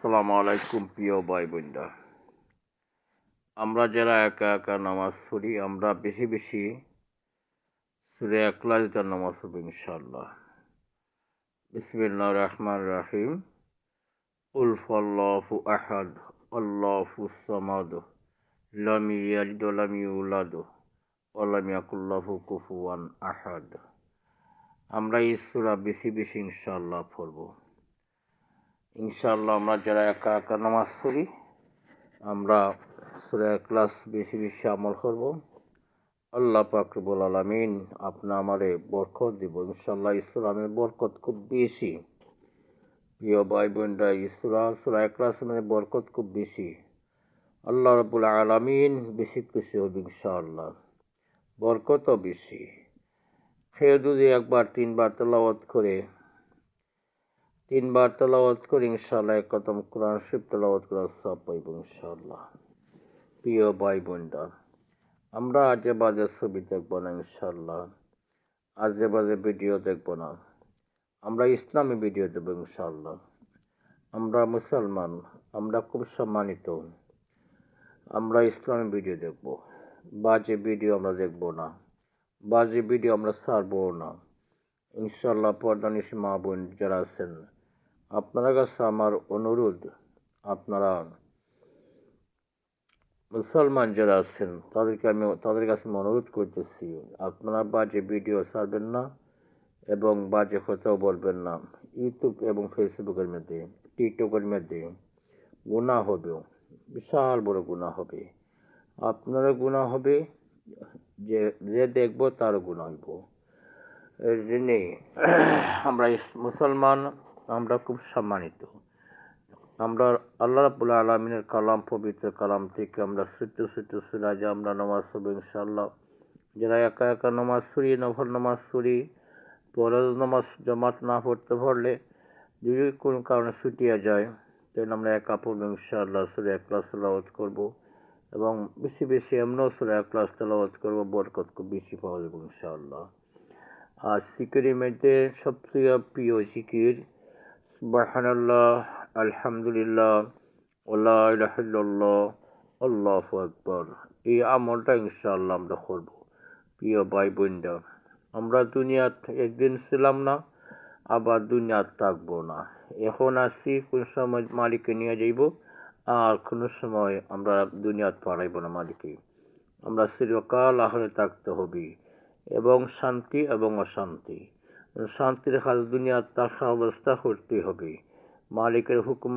আসসালামু আলাইকুম প্রিয় ভাই বোনরা। আমরা যারা একা একা নামাজ পড়ি, আমরা বেশি বেশি সূরা ইখলাস দিয়ে নামাজ পড়ব ইনশাআল্লাহ। বিসমিল্লাহির রহমানির রহিম। কুল হুয়াল্লাহু আহাদ, আল্লাহুস সামাদ, লাম ইয়ালিদ ওয়া লাম ইউলাদ ওয়া লাম ইয়াকুল লাহু কুফুয়ান আহাদ। আমরা এই সূরা বেশি বেশি ইনশাআল্লাহ পড়ব। ইনশাআল্লাহ আমরা যারা একা একা নামাজ পড়ি, আমরা সূরা ইখলাস বেশি বেশি আমল করব। আল্লাহ পাক রব্বুল আলামিন আপনি আমারে বরকত দিব ইনশাআল্লাহ। ইসলামের বরকত খুব বেশি প্রিয় ভাই বোনরা। সূরা ইখলাস মানে বরকত খুব বেশি। আল্লাহ রাব্বুল আলামিন বেশি খুশি হবে ইনশাআল্লাহ, বরকতও বেশি। কেউ যদি একবার তিনবার তেলাওয়াত করে ইনশাআল্লাহ খতম কোরআন শরীফ তেলাওয়াত করার সওয়াব পাইব ইনশাআল্লাহ। প্রিয় ভাই বোনরা, আমরা আজে বাজে ছবি দেখব না ইনশাআল্লাহ, আজে বাজে ভিডিও দেখব না, আমরা ইসলামী ভিডিও দেব ইনশাআল্লাহ। আমরা মুসলমান, আমরা খুব সম্মানিত, আমরা ইসলামী ভিডিও দেখব। বাজে ভিডিও আমরা দেখব না, বাজে ভিডিও আমরা ছাড়বো না ইনশাআল্লাহ। পর্দানিশী মা বোন যারা আছেন, আপনার কাছে আমার অনুরোধ, আপনারা মুসলমান যারা আছেন তাদের কাছে অনুরোধ করতেছি, আপনারা বাজে ভিডিও ছাড়বেন না এবং বাজে কথাও বলবেন না। ইউটিউব এবং ফেসবুকের মধ্যে, টিকটকের মধ্যে গুনাহ হবে, বিশাল বড় গুনাহ হবে। আপনারও গুনাহ হবে, যে দেখব তারও গুনাহ হইব। এর জন্যে আমরা মুসলমান, আমরা খুব সম্মানিত। আমরা আল্লাহ রাব্বুল আলামিনের কালাম, পবিত্র কালাম থেকে আমরা ছোট্ট ছোট্ট সূরা যে আমরা নামাজ পড়ব ইনশাআল্লাহ। যারা একা একা নামাজ পড়ি, নফল নামাজ পড়ি, ফরজ নামাজ জামাত না পড়তে পারলে, যদি কোনো কারণে ছুটিয়ে যায়, তাহলে আমরা একা পড়ব ইনশাআল্লাহ। সূরা ইখলাস তেলাওয়াত করব এবং বেশি বেশি এমনও সূরা ইখলাস তেলাওয়াত করব, বরকত খুব বেশি পাওয়া যাবে ইনশাআল্লাহ। আর জিকিরের মধ্যে সবচেয়ে প্রিয় জিকির সুবহানাল্লাহ, আলহামদুলিল্লাহ, ওয়া লা ইলাহা ইল্লাল্লাহ, আল্লাহু আকবার। এই আমলটা ইনশাআল্লাহ আমরা করব। প্রিয় ভাই বোনরা, আমরা দুনিয়াতে একদিন ছিলাম না, আবার দুনিয়াতে থাকবো না। এখন আছি, কোন সময় মালিককে নিয়ে যাইব, আর কোনো সময় আমরা দুনিয়াতে পারাইব না মালিককে। আমরা চিরকাল আখিরাতে থাকতে হবে, এবং শান্তি এবং অশান্তি, শান্তির কাজ দুনিয়াতে থাকা অবস্থা করতে হবে। মালিকের হুকুম